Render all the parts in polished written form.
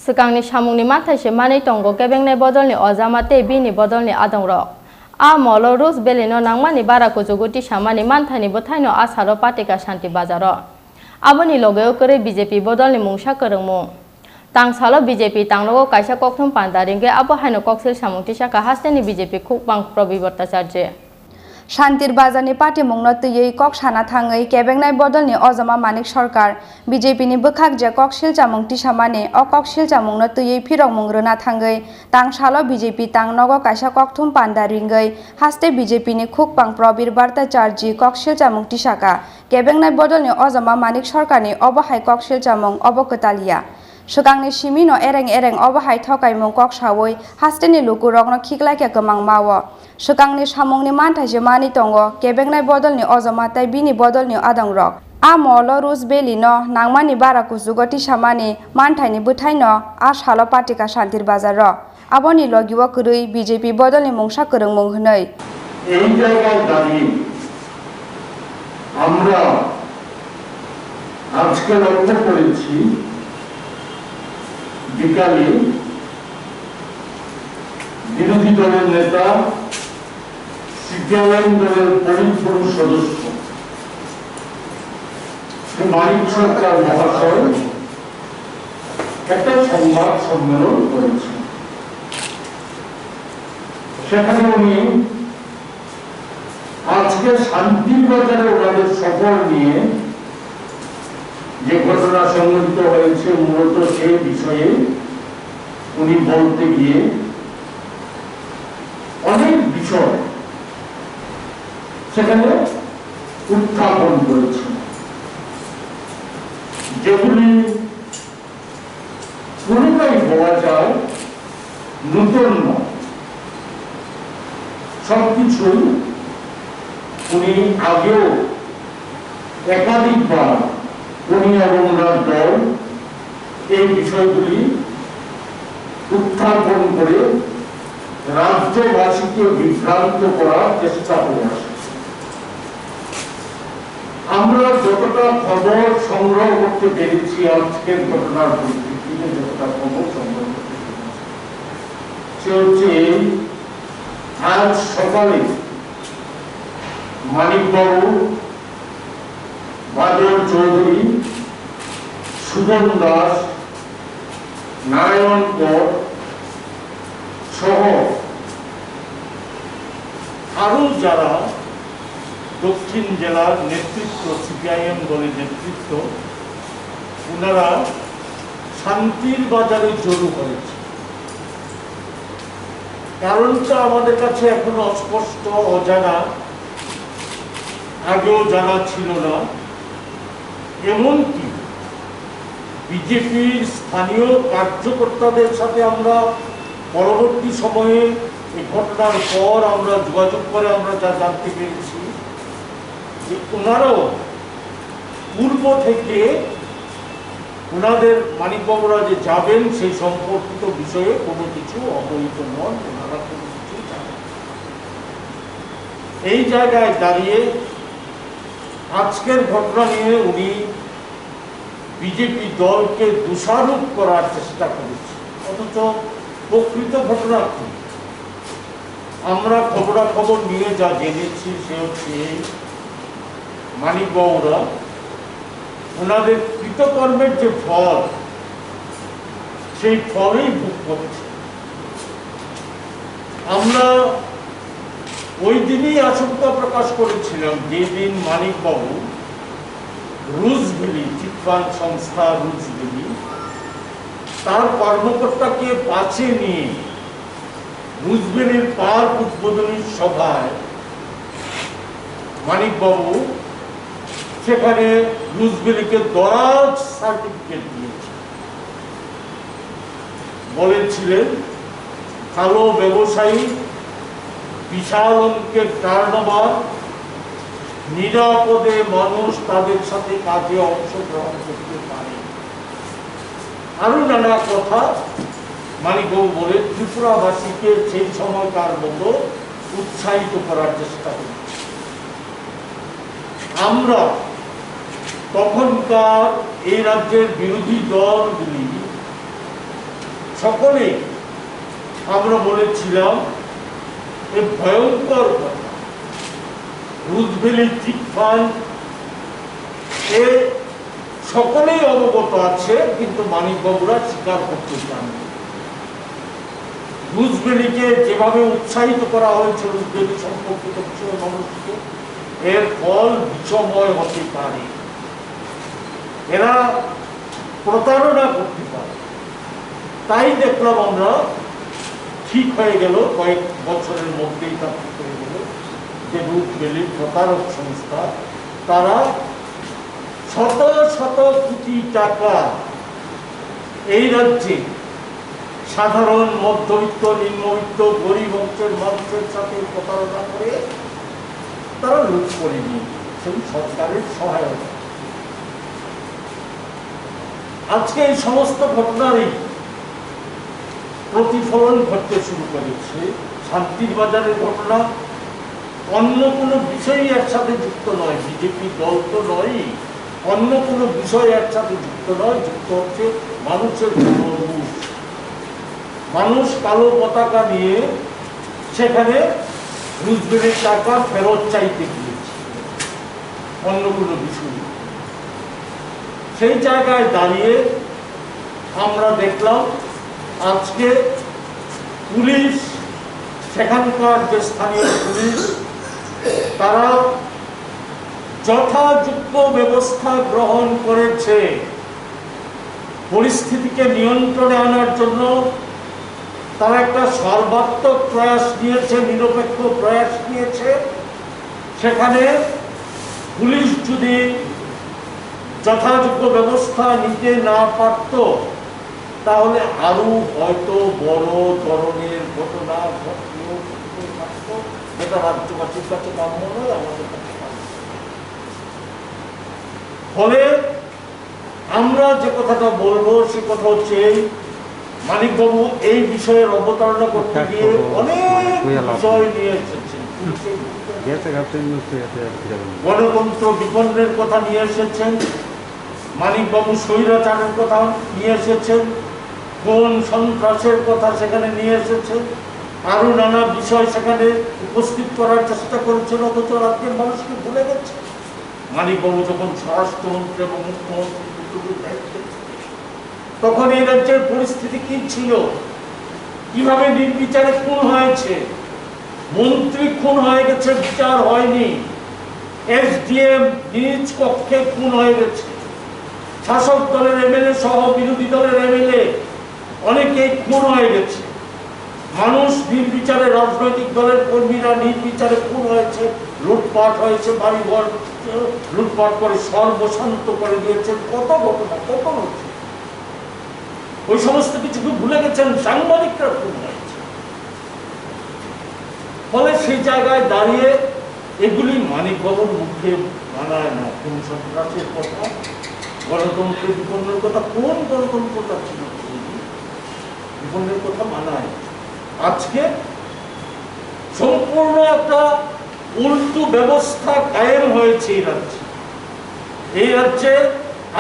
Sekangni samungni mathai se mani tongo kebengnai bodolni ojamate bini bodolni adongrok. A molo Rus belino nangmani barako joguti samani manthani bothaino asaro patika shanti bazaro. Aboni logeo kore BJP bodolni mungsa korongmung. Tangsalo BJP tanglogo kaisa kokthum pandaringe abo haino koksil samungti saka hasteni BJP khukbang probibortacharje. শান্তির বাজারনি party মুংনো তুই cock সানা থাঙै কেবেংনাই বদলনি অজমা মানিক সরকার বিজেপিনি বখাক যে cock শিলচামুং টিসামানে অ cock শিলচামুংনো তুই ফিরক মুংরনা থাঙै তাংসালো BJP তাংনগো কাইসা ককথুম পান্ডা রিঙ্গै হাস্তে বিজেপিনি খুকপাং প্রবীর বার্তা চার্জি cock শিলচামুং টিসাকা কেবেংনাই বদলনি অজমা Manik সরকারনি অবহাই cock শিলচামুং অবকতালিয়া Sugangni simino ereng obahai thokaimung kok sawoi hasteni luku rokno khiklaike gomang mawo Sugangni samungni manthai je mani tongo kebengnai bodolni ojomatai bini bodolni adongrok a molo Rus belino nangmani baraku jugoti samani manthaini buthaino a salo patika shantir bazar ro aboni logiwo kurui BJP bodolni mungsa korongmung hnoi এই জায়গায় দাঁড়িয়ে আমরা আজকে লক্ষ্য করেছি বিকালে বিরোধী দলের নেতা সিপিআইএম দলের পরিপূর্ণ সদস্য মানিক সরকার মহাশয় একটা সংবাদ সম্মেলন করেছেন সেখানে উনি আজকে শান্তির বাজারে ওনাদের সফর নিয়ে যে ঘটনা সংঘটিত হয়েছে মূলত সেই বিষয়ে উনি বলতে গিয়ে অনেক বিষয় সেখানে উত্থাপন করেছেন যেগুলি কোনোটাই বলা যায় নতুন নয় সবকিছুই উনি আগেও একাধিকবার উনি এবং ওনার দল এই বিষয়গুলি উত্থাপন করে রাজ্যবাসীকে বিভ্রান্ত করার চেষ্টা করে আসছে আমরা যতটা খবর সংগ্রহ করতে পেরেছি আজকের ঘটনার পরিপ্রেক্ষিতে যতটা খবর সংগ্রহ করতে পেরেছি সে হচ্ছে আজ সকালে মানিকবাবু বাদল চৌধুরী সুমন দাস নারায়ণ কর সহ আরো যারা দক্ষিণ জেলার নেতৃত্ব সিপিআইএম দলের নেতৃত্ব ওনারা শান্তির বাজারে জড়ো করেছে কারণটা আমাদের কাছে এখনো অস্পষ্ট অজানা আগেও জানা ছিল না এমনকি বিজেপির স্থানীয় কার্যকর্তাদের সাথে আমরা পরবর্তী সময়ে এই ঘটনার পর আমরা যোগাযোগ করে আমরা যা জানতে পেরেছি যে ওনারাও পূর্ব থেকে ওনাদের মানিকবাবুরা যে যাবেন সেই সম্পর্কিত বিষয়ে কোনো কিছু অবহিত নন ওনারা কোনো কিছু জানেন এই জায়গায় দাঁড়িয়ে আজকের ঘটনা নিয়ে উনি বিজেপি দলকে দোষারোপ করার চেষ্টা করেছে অথচ প্রকৃত ঘটনা কি আমরা খবরাখবর নিয়ে যা জেনেছি সে হচ্ছে মানিকবাবুরা ওনাদের কৃতকর্মের যে ফল সেই ফলেই ভোগ করছে আমরা ওই দিনই আশঙ্কা প্রকাশ করেছিলাম যেদিন মানিকবাবু রুজভেলি চিটফান্ড সংস্থা রুজভেলি তার কর্মকর্তাকে পাশে নিয়ে রুজভেলির পার্ক উদ্বোধনী সভায় মানিকবাবু সেখানে রুজভেলিকে দরাজ সার্টিফিকেট দিয়েছে বলেছিলেন কালো ব্যবসায়ী বিশাল অঙ্কের টার্নওভার নিরাপদে মানুষ তাদের সাথে কাজে অংশগ্রহণ করতে পারে আরো নানা কথা মানিকবাবু বলে ত্রিপুরাবাসীকে সেই সময়কার মতো উৎসাহিত করার চেষ্টা করি আমরা তখনকার এই রাজ্যের বিরোধী দলগুলি সকলে আমরা বলেছিলাম এই ভয়ঙ্কর কথা রুজভেলি চিটফান্ড এ সকলেই অবগত আছে, কিন্তু মানিকবাবুরা স্বীকার করতে চান। রুজভেলিকে যেভাবে উৎসাহিত করা হয়েছে রুজভেলি সম্পর্কিত বিষয় মানুষকে, এর ফল বিষময় হতে পারে। এরা প্রতারণা করতে পারে। তাই দেখলাম আমরা ঠিক হয়ে গেল, কয়েক বছরের মধ্যেই তা ঠিক হয়ে গেল যে রুজভেলির প্রতারক সংস্থা তারা শত শত কোটি টাকা এই রাজ্যে সাধারণ মধ্যবিত্ত, নিম্নবিত্ত, গরিব অংশের মানুষের সাথে প্রতারণা করে তারা লুট করে নিয়ে সেই সরকারের সহায়তা। আজকে এই সমস্ত ঘটনারই প্রতিফলন ঘটতে শুরু করেছে। শান্তির বাজারের ঘটনা অন্য কোনো বিষয়ই একসাথে যুক্ত নয়, বিজেপি দল তো নয়, অন্য কোনো বিষয় একসাথে যুক্ত নয়, যুক্ত হচ্ছে মানুষের জনরোষ। মানুষ কালো পতাকা নিয়ে সেখানে রুজভেলির টাকা ফেরত চাইতে গিয়েছে, অন্য কোনো বিষয়। সেই জায়গায় দাঁড়িয়ে আমরা দেখলাম আজকে পুলিশ, সেখানকার যে স্থানীয় পুলিশ, তারা যথাযোগ্য ব্যবস্থা গ্রহণ করেছে পরিস্থিতিকে নিয়ন্ত্রণে আনার জন্য। তারা একটা সর্বাত্মক প্রয়াস নিয়েছে, নিরপেক্ষ প্রয়াস নিয়েছে। সেখানে পুলিশ যদি যথাযোগ্য ব্যবস্থা নিতে না পারত তাহলে আরো হয়তো বড় ধরনের ঘটনা ঘটলেও থাকত, যেটা রাজ্যবাসীর কাছে কাম্য নয়, আমাদের কাছে। ফলে আমরা যে কথাটা বলবো সে কথা হচ্ছে মানিকবাবু এই বিষয়ের অবতারণা করতে গিয়ে অনেক বিষয় নিয়ে এসেছেন। গণতন্ত্র বিপন্নের কথা নিয়ে এসেছেন, মানিকবাবু স্বৈরাচারের কথা নিয়ে এসেছেন, কোন সন্ত্রাসের কথা সেখানে নিয়ে এসেছেন, আরো নানা বিষয় সেখানে উপস্থিত করার চেষ্টা করেছেন, অথচ রাজ্যের মানুষকে ভুলে গেছে। মানিকবাবু যখন স্বরাষ্ট্রমন্ত্রী এবং মুখ্যমন্ত্রী তখন এই রাজ্যের পরিস্থিতি কি ছিল, কিভাবে নির্বিচারে খুন হয়েছে, মন্ত্রী খুন হয়ে গেছে, বিচার হয়নি, এসডিএম নিজ কক্ষে খুন হয়ে গেছে, শাসক দলের এমএলএ সহ বিরোধী দলের এমএলএ অনেকেই খুন হয়ে গেছে, মানুষ নির্বিচারে, রাজনৈতিক দলের কর্মীরা নির্বিচারে খুন হয়েছে, লুটপাট হয়েছে, বাড়িঘর লুটপাট করে সর্বশান্ত করে দিয়েছে, কত ঘটনা, কত হচ্ছে। ওই সমস্ত কিছুকে ভুলে গেছেন, সাংবাদিকরা খুন হয়েছে। ফলে সেই জায়গায় দাঁড়িয়ে এগুলি মানিকবাবুর মুখে মানায় না। কোন সন্ত্রাসের কথা, গণতন্ত্রের বিপন্নের কথা, কোন গণতন্ত্রটা ছিল বিপন্নের কথা মানায়। আজকে সম্পূর্ণ একটা উল্টো ব্যবস্থা কায়েম হয়েছে এই রাজ্যে। এই রাজ্যে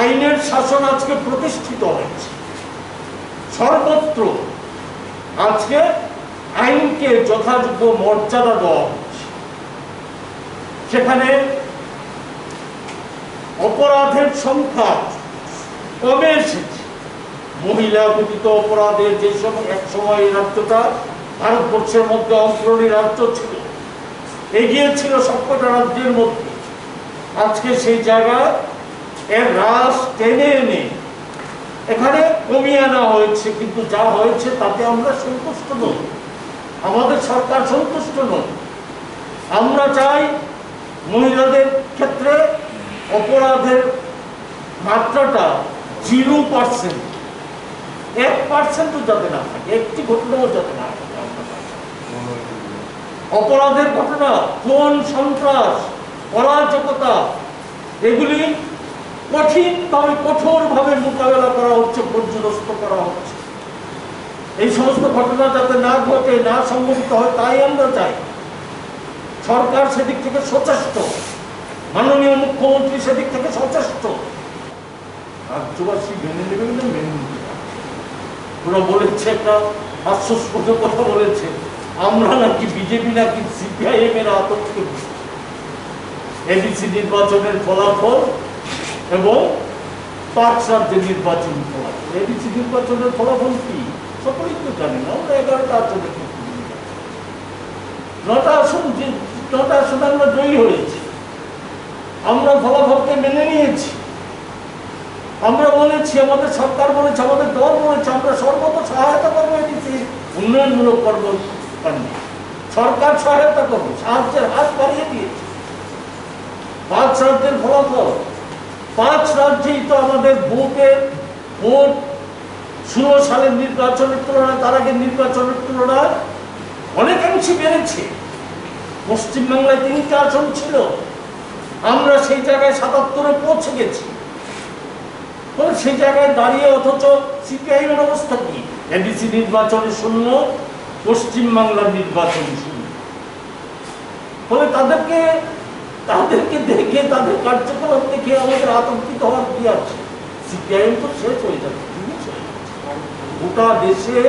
আইনের শাসন আজকে প্রতিষ্ঠিত হয়েছে সর্বত্র। আজকে আইনকে যথাযোগ্য মর্যাদা দেওয়া হচ্ছে। সেখানে অপরাধের সংখ্যা কমে এসেছে। মহিলা ঘটিত অপরাধের যে এক সময় এই রাজ্যটা ভারতবর্ষের মধ্যে অগ্রণী রাজ্য ছিল, এগিয়ে ছিল সবকটা রাজ্যের মধ্যে, আজকে সেই জায়গায় এর হ্রাস টেনে এনে এখানে কমিয়ে আনা হয়েছে। কিন্তু যা হয়েছে তাতে আমরা সন্তুষ্ট নই, আমাদের সরকার সন্তুষ্ট নয়। আমরা চাই মহিলাদের ক্ষেত্রে অপরাধের মাত্রাটা 0%, 1% যাতে না থাকে, একটি ঘটনাও যাতে না থাকে। অপরাধের ঘটনা, খুন, সন্ত্রাস, অরাজকতা, এগুলি কঠিনভাবে, কঠোরভাবে মোকাবেলা করা হচ্ছে, পর্যদস্ত করা হচ্ছে। এই সমস্ত ঘটনা যাতে না ঘটে, না সংঘটিত হয়, তাই আমরা চাই। সরকার সেদিক থেকে সচেষ্ট, মাননীয় মুখ্যমন্ত্রী সেদিক থেকে সচেষ্ট। রাজ্যবাসী মেনে নেবে, মেনে নিতে ওরা বলেছে একটা হাস্যস্পদ কথা বলেছে, আমরা নাকি বিজেপি নাকি সিপিআইএম এর আতঙ্কে এডিসি নির্বাচনের ফলাফল এবং 5 রাজ্যের নির্বাচনী ফলাফল। এডিসি নির্বাচনের ফলাফল কি সকলেই তো জানেন, আমরা 11টা আসনে 9টা আসন আমরা জয়ী হয়েছি। আমরা ফলাফলকে মেনে নিয়েছি। আমরা বলেছি, আমাদের সরকার বলেছে, আমাদের দল বলেছে, আমরা সর্বত সহায়তা করবো এডিসি উন্নয়নমূলক কর্মকাণ্ডে। সরকার সহায়তা করবে, সাহায্যের হাত বাড়িয়ে দিয়েছে। 5 রাজ্যের ফলাফল, 5 রাজ্যেই তো আমাদের ভোট 16 সালের নির্বাচনের তুলনায়, তার আগের নির্বাচনের তুলনায় অনেকাংশে বেড়েছে। পশ্চিমবাংলায় 3টা আসন ছিল, আমরা সেই জায়গায় 77-এ পৌঁছে গেছি। সেই জায়গায় দাঁড়িয়ে অথচ সিপিআইএম এর অবস্থা কি? এডিসি নির্বাচনে 0, পশ্চিমবাংলার নির্বাচনে 0। ফলে তাদেরকে দেখে, তাদের কার্যকলাপ দেখে আমাদের আতঙ্কিত হওয়ার কি আছে? সিপিআইএম তো শেষ হয়ে যাবে, গোটা দেশে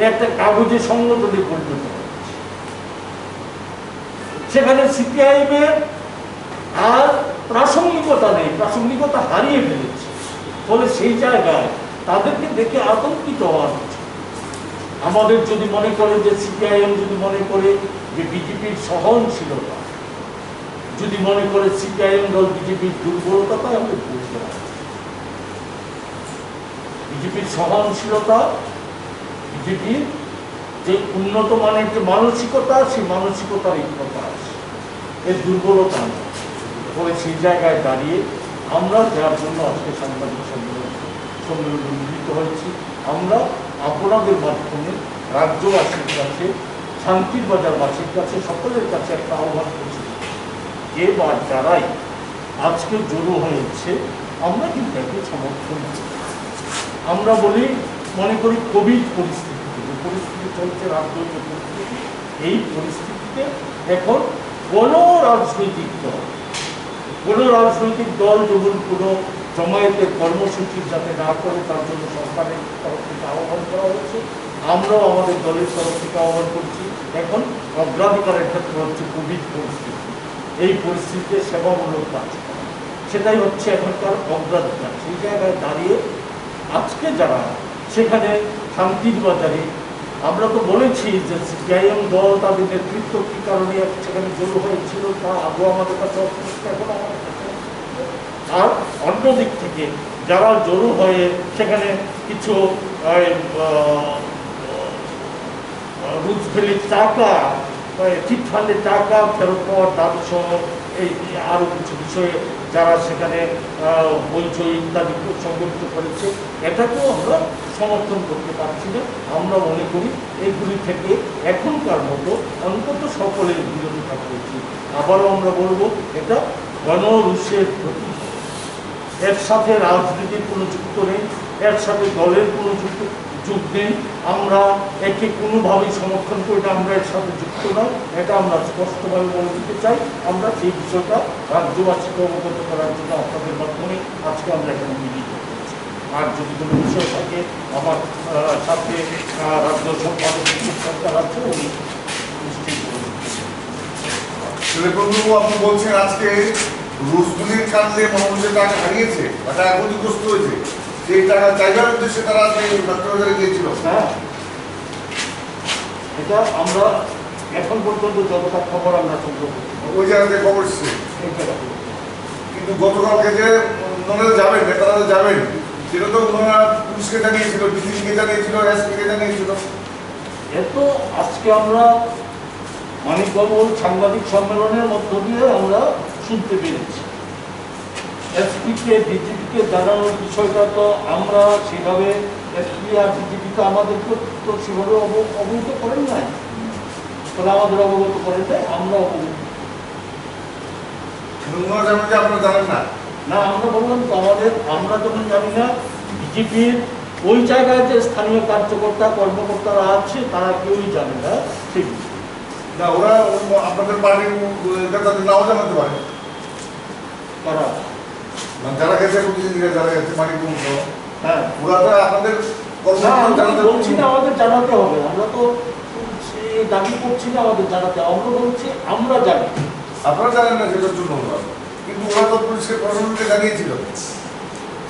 একটা কাগজে সংগঠনে পরিণত হচ্ছে। সেখানে সিপিআইএম এর আর প্রাসঙ্গিকতা নেই, প্রাসঙ্গিকতা হারিয়ে ফেলেছে। ফলে সেই জায়গায় তাদেরকে দেখে আতঙ্কিত হওয়া হচ্ছে। আমাদের যদি মনে করে যে সিপিআইএম যদি মনে করে যে বিজেপির সহনশীলতা, যদি মনে করে সিপিআইএম দল বিজেপির দুর্বলতা, তাই আমাদের বুঝতে হবে বিজেপির সহনশীলতা, বিজেপির যে উন্নত মানের যে মানসিকতা, সেই মানসিকতার একতা আছে, এর দুর্বলতা নেই। ফলে সেই জায়গায় দাঁড়িয়ে আমরা যার জন্য আজকে সাংবাদিক সম্মেলনে মিলিত হয়েছি, আমরা আপনাদের মাধ্যমে রাজ্যবাসীর কাছে, শান্তির বাজারবাসীর কাছে, সকলের কাছে একটা আহ্বান করছি, এবার যারাই আজকে জড়ো হয়েছে আমরা কিন্তু একে সমর্থন করি। আমরা বলি, মনে করি কোভিড পরিস্থিতিতে যে পরিস্থিতি চলছে, রাজনৈতিক পরিস্থিতি, এই পরিস্থিতিতে এখন কোনো রাজনৈতিক দল যেমন কোনো জমায়েতের কর্মসূচি যাতে না করে তার জন্য সরকারের তরফ থেকে আহ্বান করা হচ্ছে। আমরাও আমাদের দলের তরফ থেকে আহ্বান করছি। এখন অগ্রাধিকারের ক্ষেত্রে হচ্ছে কোভিড পরিস্থিতি, এই পরিস্থিতিতে সেবামূলক কাজ করা, সেটাই হচ্ছে এখনকার অগ্রাধিকার। সেই জায়গায় দাঁড়িয়ে আজকে যারা সেখানে শান্তির বাজারে, আমরা তো বলেছি যে সিপিআইএম দল তাদের নেতৃত্ব কি কারণে সেখানে জড়ো হয়েছিল তা আগে আমাদের কাছে অস্পষ্ট, এখন আমাদের কাছে। আর অন্য দিক থেকে যারা জড়ো হয়ে সেখানে কিছু রুজভ্যালির টাকা, চিটফান্ডের টাকা ফেরত পাওয়ার দাবি সহ এই আরও কিছু বিষয়ে যারা সেখানে বইচই ইত্যাদি সংগঠিত করেছে, এটাকেও আমরা সমর্থন করতে পারছি না। আমরা মনে করি এইগুলি থেকে এখনকার মতো অন্তত সকলের বিরত থাকা উচিত। আবারও আমরা বলবো, এটা গণরুষের প্রতি, এর সাথে রাজনীতির কোনো যুক্ত নেই, এর সাথে দলের কোনো যুগ নেই। আমরা একে কোনোভাবেই সমর্থন করি না, আমরা এর সাথে যুক্ত নয়, এটা আমরা স্পষ্টভাবে বলে দিতে চাই। আমরা সেই বিষয়টা রাজ্যবাসীকে অবগত করার জন্য আপনাদের মাধ্যমে আজকে আমরা এখানে মিলিত হয়েছি। আর যদি কোনো বিষয় থাকে, আমার সাথে রাজ্য সম্পাদক সরকার আছে, উনি নিশ্চিত বন্ধু, আপনি বলছেন আজকে রুশগুলির কারণে মানুষের টাকা হারিয়েছে বা টাকা ক্ষতিগ্রস্ত হয়েছে, সেই টাকা চাইবার উদ্দেশ্যে তারা বাজারে গিয়েছিল। হ্যাঁ, এটা আমরা এখন পর্যন্ত যতটা খবর আমরা সংগ্রহ করছি ওই জায়গাতে খবর এসছে। কিন্তু গতকালকে যে ওনারা যাবেন, নেতারা যাবেন, সেটা তো ওনারা পুলিশকে জানিয়েছিল, ডিসিকে জানিয়েছিল, এসপিকে জানিয়েছিল। এত আজকে আমরা মানিকবাবুর সাংবাদিক সম্মেলনের মধ্য দিয়ে আমরা শুনতে পেরেছি। এসপিকে ডিজিপিকে জানানোর বিষয়টা তো আমরা সেভাবে, এসপি আর ডিজিপি তো আমাদেরকে তো সেভাবে অবগত করেন নাই, তাহলে আমাদের অবগত করেন নাই, আমরা অবগত। আপনারা জানেন না? না, আমরা বললাম তো আমরা যখন জানি না, বিজেপির ওই জায়গায় যে স্থানীয় কার্যকর্তা কর্মকর্তারা আছে তারা কেউই জানে না। ঠিক না, ওরা আপনাদের পার্টির নেতাদের নাও জানাতে পারে। তারা যারা গেছে, যারা গেছে মানিকগঞ্জ, হ্যাঁ, ওরা তো আপনাদের কর্মকর্তা বলছি না আমাদের জানাতে হবে, আমরা তো দাবি করছি না আমাদের জানাতে, আমরা বলছি আমরা জানি। আপনারা জানেন না সেটার জন্য, কিন্তু ওরা তো পুলিশকে প্রশাসনকে জানিয়েছিল।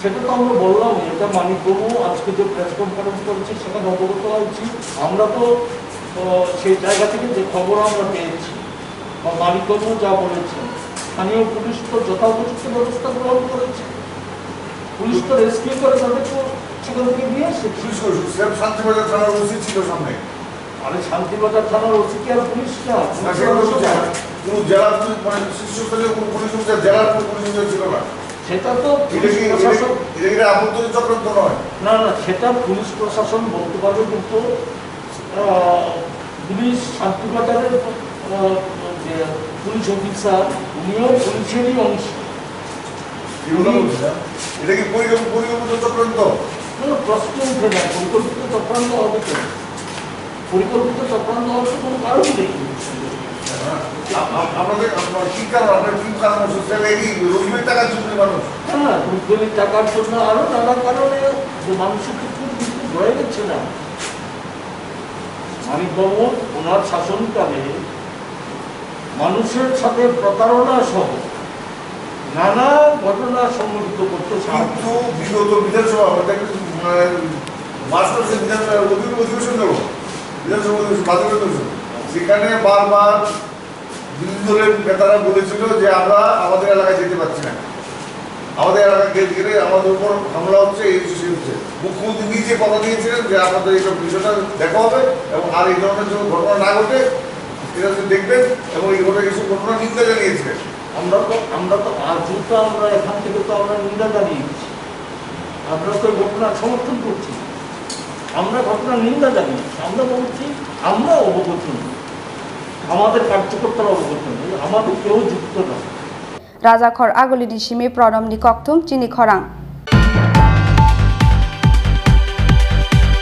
সেটা তো আমরা বললাম, এটা মানিকবাবু আজকে যে প্রেস কনফারেন্স করেছে সেখানে অবগত হয়েছি। আমরা তো সেই জায়গা থেকে যে খবর আমরা পেয়েছি বা মানিকবাবু যা বলেছেন, স্থানীয় পুলিশ তো যথোপযুক্ত ব্যবস্থা গ্রহণ করেছে। পুলিশ তো রেস্কিউ করে তাদেরকে সেখান থেকে নিয়ে এসেছে। পুলিশ শান্তিবাজার থানার ওসি ছিল সামনে। আরে শান্তিবাজার থানার ওসি কি আর পুলিশ না? কোনো জেলার পুলিশ মানে শীর্ষস্থানীয় কোনো পুলিশ অফিসার, জেলার কোনো পুলিশ অফিসার ছিল না। সেটা তো এটা আভ্যন্তরীণ চক্রান্ত নয়। না না, সেটা পুলিশ প্রশাসন বলতে পারবে, কিন্তু পুলিশ শান্তিবাজারের যে পুলিশ অফিসার উনিও পুলিশেরই অংশ। এটা কি পরিকল্পিত চক্রান্ত? কোনো প্রশ্ন উঠে না, পরিকল্পিত চক্রান্ত হবে কেন? পরিকল্পিত চক্রান্ত হওয়ার কোনো কারণ নেই। আপনাদের কি কারণ, আপনার কি কারণ রবিবার টাকার জন্য মানুষ? হ্যাঁ, রুটবেলির টাকার জন্য আরো নানা কারণে মানুষের খুব কিন্তু হয়ে গেছে না। মানিকবাবু ওনার শাসনকালে মানুষের সাথে প্রতারণা সহ নানা ঘটনা সংঘটিত করতে কিন্তু বিগত বিধানসভা মাস মাসে অধিবেশন দেবো, বিধানসভা অধিবেশন বাতিল অধিবেশন, সেখানে বারবার বিরোধী দলের নেতারা বলেছিল যে আমরা আমাদের এলাকায় যেতে পারছি না, আমাদের এলাকায় গেলে আমাদের উপর হামলা হচ্ছে, এই বিষয় হচ্ছে। মুখ্যমন্ত্রী নিজে কথা দিয়েছিলেন যে আপনাদের এইসব বিষয়টা দেখা হবে এবং আর এই ধরনের কোনো ঘটনা না ঘটে এটা দেখবেন, এবং এই ঘটনা এইসব ঘটনা নিন্দা জানিয়েছিলেন। আমরা তো আজও তো আমরা এখান থেকে তো আমরা নিন্দা জানিয়েছি, আমরা তো ঘটনার সমর্থন করছি, আমরা ঘটনার নিন্দা জানিয়েছি। আমরা বলছি আমরা অবগত নই, আমাদের কার্যকর্তারা অবগত নই, আমাদের কেউ যুক্ত নয়। রাজাখর আগলিনি সিমে প্রণমনি কক্তুম চিনি খরাং।